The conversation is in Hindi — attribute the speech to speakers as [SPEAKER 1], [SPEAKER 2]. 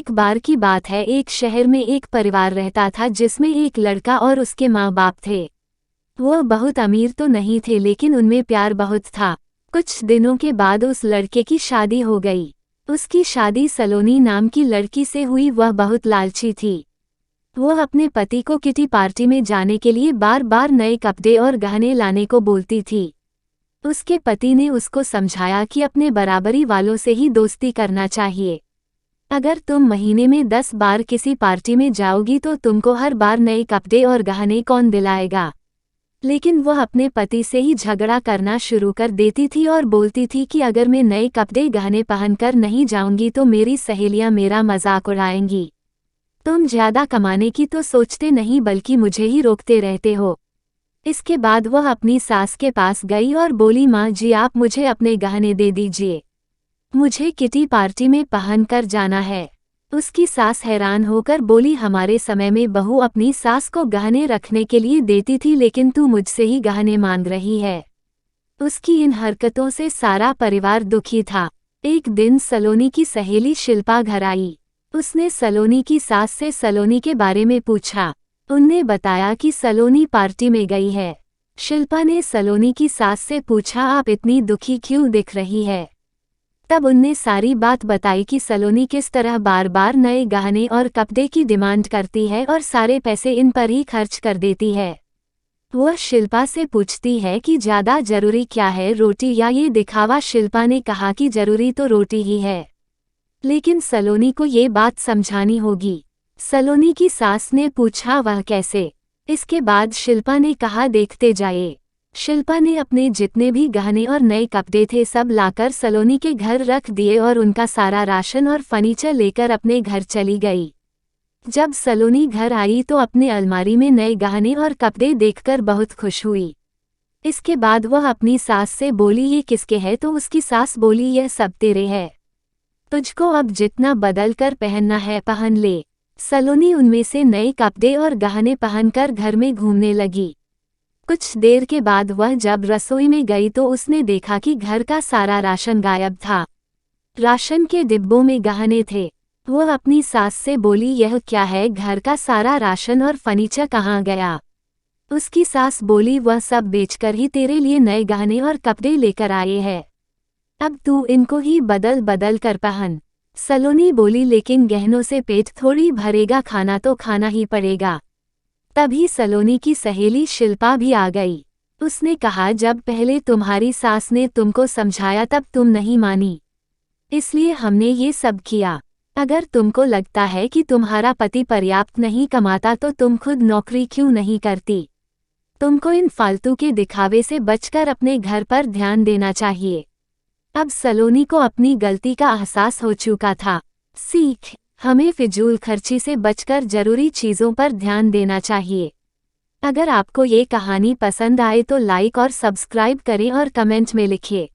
[SPEAKER 1] एक बार की बात है, एक शहर में एक परिवार रहता था जिसमें एक लड़का और उसके माँ बाप थे। वो बहुत अमीर तो नहीं थे लेकिन उनमें प्यार बहुत था। कुछ दिनों के बाद उस लड़के की शादी हो गई। उसकी शादी सलोनी नाम की लड़की से हुई। वह बहुत लालची थी। वो अपने पति को किटी पार्टी में जाने के लिए बार बार नए कपड़े और गहने लाने को बोलती थी। उसके पति ने उसको समझाया कि अपने बराबरी वालों से ही दोस्ती करना चाहिए। अगर तुम महीने में 10 बार किसी पार्टी में जाओगी तो तुमको हर बार नए कपड़े और गहने कौन दिलाएगा। लेकिन वह अपने पति से ही झगड़ा करना शुरू कर देती थी और बोलती थी कि अगर मैं नए कपड़े गहने पहनकर नहीं जाऊंगी तो मेरी सहेलियां मेरा मजाक उड़ाएंगी। तुम ज्यादा कमाने की तो सोचते नहीं बल्कि मुझे ही रोकते रहते हो। इसके बाद वह अपनी सास के पास गई और बोली, माँ जी आप मुझे अपने गहने दे दीजिए, मुझे किटी पार्टी में पहन कर जाना है। उसकी सास हैरान होकर बोली, हमारे समय में बहू अपनी सास को गहने रखने के लिए देती थी लेकिन तू मुझसे ही गहने मांग रही है। उसकी इन हरकतों से सारा परिवार दुखी था। एक दिन सलोनी की सहेली शिल्पा घर आई। उसने सलोनी की सास से सलोनी के बारे में पूछा। उनने बताया कि सलोनी पार्टी में गई है। शिल्पा ने सलोनी की सास से पूछा, आप इतनी दुखी क्यों दिख रही है। तब उनने सारी बात बताई कि सलोनी किस तरह बार बार नए गहने और कपड़े की डिमांड करती है और सारे पैसे इन पर ही खर्च कर देती है। वह शिल्पा से पूछती है कि ज़्यादा जरूरी क्या है, रोटी या ये दिखावा। शिल्पा ने कहा कि जरूरी तो रोटी ही है, लेकिन सलोनी को ये बात समझानी होगी। सलोनी की सास ने पूछा, वह कैसे। इसके बाद शिल्पा ने कहा, देखते जाइए। शिल्पा ने अपने जितने भी गहने और नए कपड़े थे सब लाकर सलोनी के घर रख दिए और उनका सारा राशन और फर्नीचर लेकर अपने घर चली गई। जब सलोनी घर आई तो अपने अलमारी में नए गहने और कपड़े देखकर बहुत खुश हुई। इसके बाद वह अपनी सास से बोली, ये किसके है। तो उसकी सास बोली, यह सब तेरे है, तुझको अब जितना बदल कर पहनना है पहन ले। सलोनी उनमें से नए कपड़े और गहने पहनकर घर में घूमने लगी। कुछ देर के बाद वह जब रसोई में गई तो उसने देखा कि घर का सारा राशन गायब था। राशन के डिब्बों में गहने थे। वह अपनी सास से बोली, यह क्या है, घर का सारा राशन और फर्नीचर कहाँ गया। उसकी सास बोली, वह सब बेचकर ही तेरे लिए नए गहने और कपड़े लेकर आए हैं, अब तू इनको ही बदल बदल कर पहन। सलोनी बोली, लेकिन गहनों से पेट थोड़ी भरेगा, खाना तो खाना ही पड़ेगा। तभी सलोनी की सहेली शिल्पा भी आ गई। उसने कहा, जब पहले तुम्हारी सास ने तुमको समझाया तब तुम नहीं मानी, इसलिए हमने ये सब किया। अगर तुमको लगता है कि तुम्हारा पति पर्याप्त नहीं कमाता तो तुम खुद नौकरी क्यों नहीं करती। तुमको इन फालतू के दिखावे से बचकर अपने घर पर ध्यान देना चाहिए। अब सलोनी को अपनी गलती का एहसास हो चुका था। सीख, हमें फिजूल खर्ची से बचकर जरूरी चीज़ों पर ध्यान देना चाहिए। अगर आपको ये कहानी पसंद आए तो लाइक और सब्सक्राइब करें और कमेंट में लिखिए।